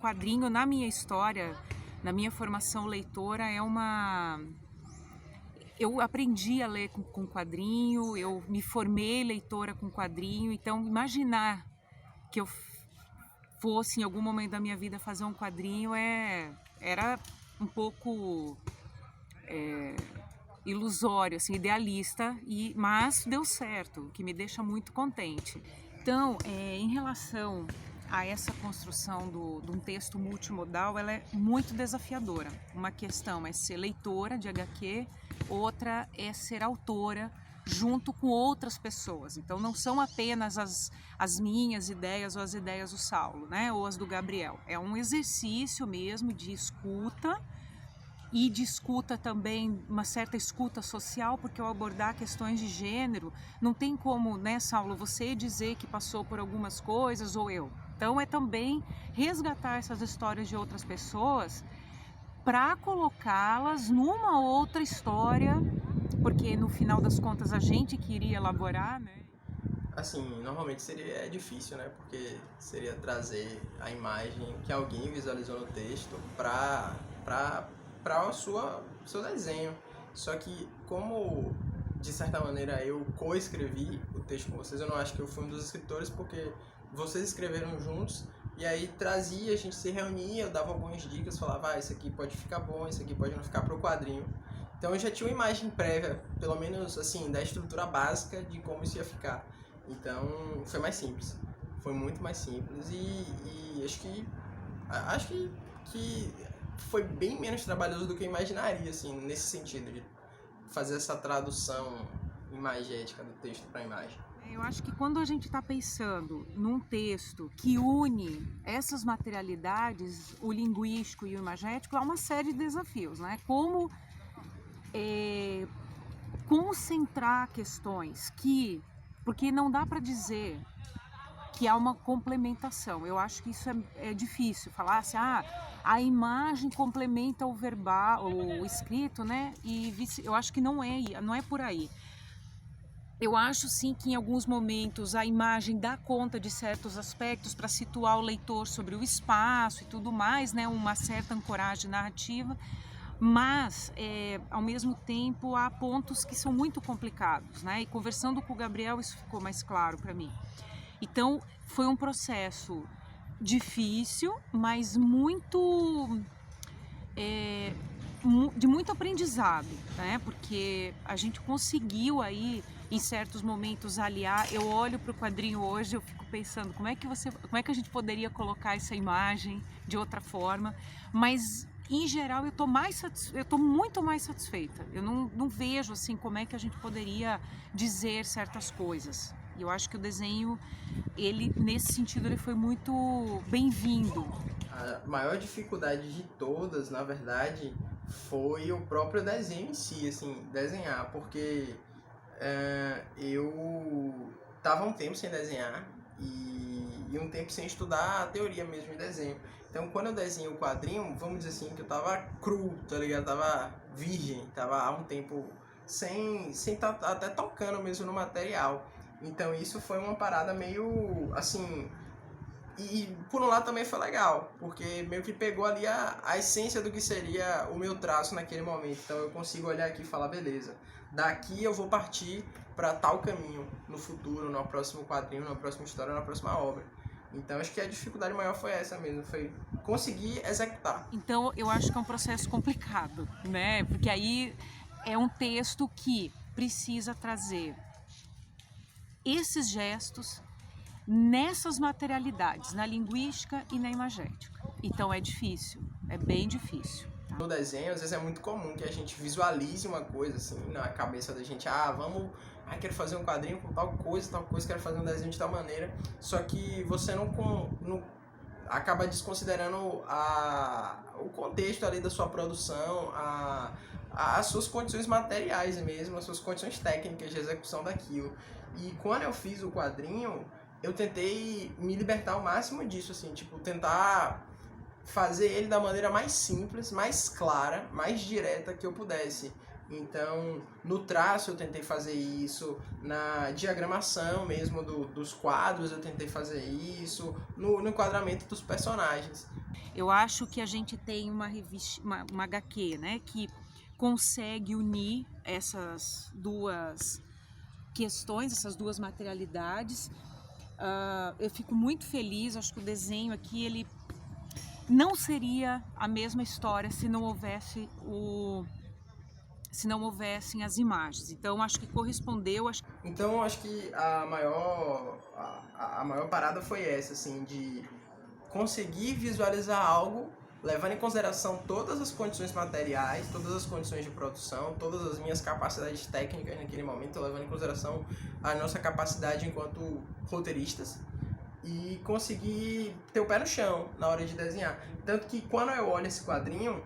quadrinho, na minha história, na minha formação leitora, eu aprendi a ler com quadrinho, eu me formei leitora com quadrinho, então imaginar que eu fosse em algum momento da minha vida fazer um quadrinho era um pouco ilusório, assim, idealista, mas deu certo, o que me deixa muito contente. Então, em relação a essa construção de um texto multimodal, ela é muito desafiadora. Uma questão é ser leitora de HQ, outra é ser autora junto com outras pessoas. Então não são apenas as minhas ideias ou as ideias do Saulo, né, ou as do Gabriel. É um exercício mesmo de escuta, e de escuta também, uma certa escuta social, porque ao abordar questões de gênero, não tem como, né, Saulo, você dizer que passou por algumas coisas ou eu. Então é também resgatar essas histórias de outras pessoas para colocá-las numa outra história, porque no final das contas a gente queria elaborar, né? Assim, normalmente é difícil, né? Porque seria trazer a imagem que alguém visualizou no texto para seu desenho. Só que como de certa maneira eu co-escrevi o texto com vocês, eu não acho que eu fui um dos escritores, porque vocês escreveram juntos e aí trazia, a gente se reunia, eu dava algumas dicas, falava, isso aqui pode ficar bom, isso aqui pode não ficar pro quadrinho. Então eu já tinha uma imagem prévia, pelo menos assim, da estrutura básica de como isso ia ficar. Então foi mais simples, foi muito mais simples e acho que foi bem menos trabalhoso do que eu imaginaria, assim, nesse sentido de fazer essa tradução imagética do texto para a imagem. Eu acho que quando a gente está pensando num texto que une essas materialidades, o linguístico e o imagético, há uma série de desafios, né? Como concentrar questões porque não dá para dizer que há uma complementação. Eu acho que isso é difícil, falar assim, a imagem complementa o verbal, o escrito, né? Eu acho que não é por aí. Eu acho sim que em alguns momentos a imagem dá conta de certos aspectos para situar o leitor sobre o espaço e tudo mais, né? Uma certa ancoragem narrativa, mas ao mesmo tempo há pontos que são muito complicados, né? E conversando com o Gabriel isso ficou mais claro para mim. Então foi um processo difícil, mas de muito aprendizado, né? Porque a gente conseguiu aí em certos momentos aliar. Eu olho para o quadrinho hoje, eu fico pensando como é que a gente poderia colocar essa imagem de outra forma, mas em geral eu tô muito mais satisfeita. Eu não vejo assim como é que a gente poderia dizer certas coisas. E eu acho que o desenho, ele nesse sentido, ele foi muito bem-vindo. A maior dificuldade de todas, na verdade, foi o próprio desenho em si, assim, desenhar, porque eu tava um tempo sem desenhar e um tempo sem estudar a teoria mesmo de desenho. Então, quando eu desenho o quadrinho, vamos dizer assim, que eu tava cru, tá ligado? Tava virgem, tava há um tempo sem tá até tocando mesmo no material. Então, isso foi uma parada meio, assim... E por um lado também foi legal, porque meio que pegou ali a essência do que seria o meu traço naquele momento. Então eu consigo olhar aqui e falar, beleza, daqui eu vou partir para tal caminho no futuro, no próximo quadrinho, na próxima história, na próxima obra. Então acho que a dificuldade maior foi essa mesmo, foi conseguir executar. Então eu acho que é um processo complicado, né? Porque aí é um texto que precisa trazer esses gestos nessas materialidades, na linguística e na imagética. Então é difícil, é bem difícil. Tá? No desenho, às vezes é muito comum que a gente visualize uma coisa assim na cabeça da gente, quero fazer um quadrinho com tal coisa, quero fazer um desenho de tal maneira, só que você não acaba desconsiderando o contexto ali da sua produção, as suas condições materiais mesmo, as suas condições técnicas de execução daquilo. E quando eu fiz o quadrinho, eu tentei me libertar ao máximo disso, assim, tipo, tentar fazer ele da maneira mais simples, mais clara, mais direta que eu pudesse. Então, no traço eu tentei fazer isso, na diagramação mesmo dos quadros eu tentei fazer isso, no enquadramento dos personagens. Eu acho que a gente tem uma revista, uma HQ, né, que consegue unir essas duas questões, essas duas materialidades. Eu fico muito feliz, acho que o desenho aqui, ele não seria a mesma história se não houvessem as imagens. Então acho que correspondeu. Então acho que a maior parada foi essa, assim, de conseguir visualizar algo levando em consideração todas as condições materiais, todas as condições de produção, todas as minhas capacidades técnicas naquele momento, levando em consideração a nossa capacidade enquanto roteiristas, e conseguir ter o pé no chão na hora de desenhar. Tanto que quando eu olho esse quadrinho,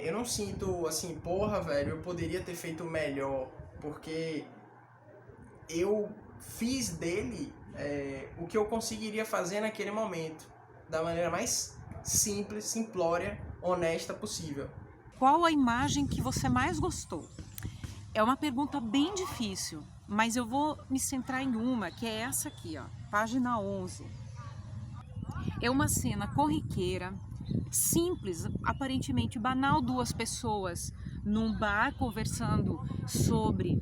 eu não sinto assim, porra, velho, eu poderia ter feito melhor, porque eu fiz dele o que eu conseguiria fazer naquele momento, da maneira mais simples, simplória, honesta possível. Qual a imagem que você mais gostou? É uma pergunta bem difícil, mas eu vou me centrar em uma, que é essa aqui, ó, página 11. É uma cena corriqueira, simples, aparentemente banal, duas pessoas num bar conversando sobre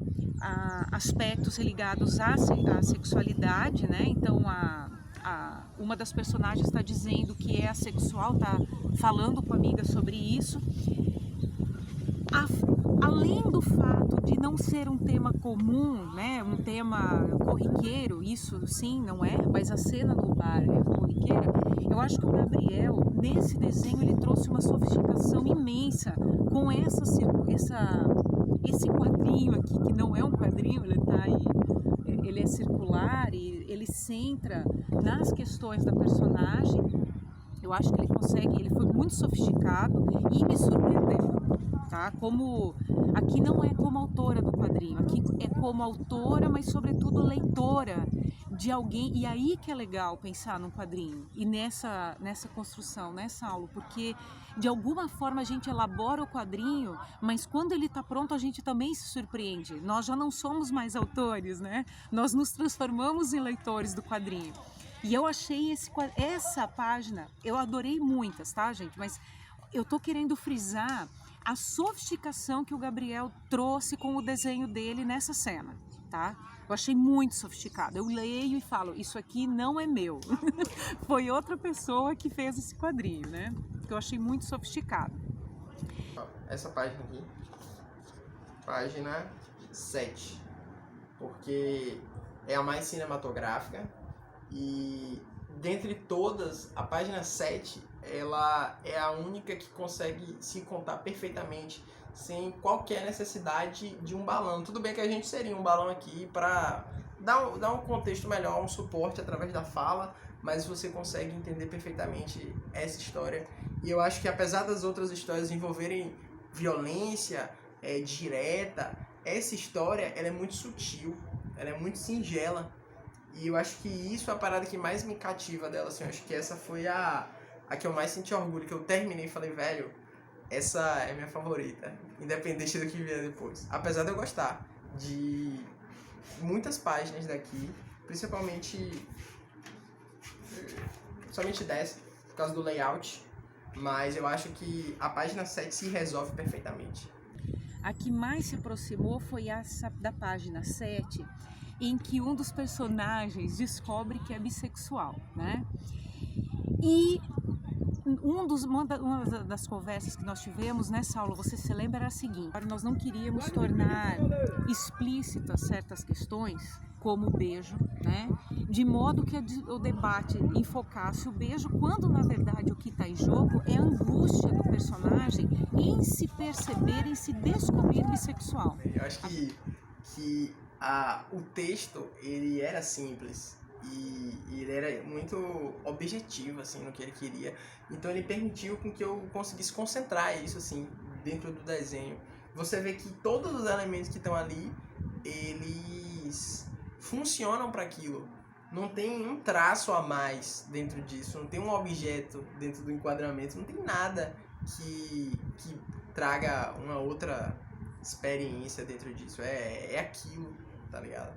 aspectos ligados à sexualidade, né? Então uma das personagens está dizendo que é assexual, está falando com a amiga sobre isso. Além do fato de não ser um tema comum, né, um tema corriqueiro, isso sim, não é, mas a cena no bar é corriqueira, eu acho que o Gabriel, nesse desenho, ele trouxe uma sofisticação imensa com esse quadrinho aqui, que não é um quadrinho, ele é circular e ele centra nas questões da personagem. Eu acho que ele foi muito sofisticado e me surpreendeu, tá? Aqui não é como autora do quadrinho, aqui é como autora, mas sobretudo leitora de alguém, e aí que é legal pensar num quadrinho e nessa construção, nessa aula, porque de alguma forma a gente elabora o quadrinho, mas quando ele está pronto a gente também se surpreende. Nós já não somos mais autores, né? Nós nos transformamos em leitores do quadrinho. E eu achei essa página, eu adorei muitas, tá, gente? Mas eu tô querendo frisar a sofisticação que o Gabriel trouxe com o desenho dele nessa cena, tá? Eu achei muito sofisticado. Eu leio e falo, isso aqui não é meu. Foi outra pessoa que fez esse quadrinho, né? Que eu achei muito sofisticado. Essa página aqui, página 7, porque é a mais cinematográfica. E dentre todas, a página 7, ela é a única que consegue se contar perfeitamente, sem qualquer necessidade de um balão. Tudo bem que a gente seria um balão aqui para dar um contexto melhor, um suporte através da fala, mas você consegue entender perfeitamente essa história. E eu acho que apesar das outras histórias envolverem violência direta, essa história ela é muito sutil, ela é muito singela. E eu acho que isso é a parada que mais me cativa dela, assim. Eu acho que essa foi a que eu mais senti orgulho, que eu terminei e falei, velho, essa é minha favorita, independente do que vier depois. Apesar de eu gostar de muitas páginas daqui, principalmente somente dessa, por causa do layout, mas eu acho que a página 7 se resolve perfeitamente. A que mais se aproximou foi essa da página 7, em que um dos personagens descobre que é bissexual, né? E uma das conversas que nós tivemos nessa aula, você se lembra, era a seguinte: nós não queríamos tornar explícitas certas questões, como o beijo, né? De modo que o debate enfocasse o beijo, quando na verdade o que está em jogo é a angústia do personagem em se perceber, em se descobrir bissexual. Eu acho que o texto, ele era simples e ele era muito objetivo, assim, no que ele queria. Então ele permitiu com que eu conseguisse concentrar isso, assim, dentro do desenho. Você vê que todos os elementos que estão ali, eles funcionam para aquilo. Não tem um traço a mais dentro disso, não tem um objeto dentro do enquadramento, não tem nada que traga uma outra experiência dentro disso. É aquilo, tá ligado?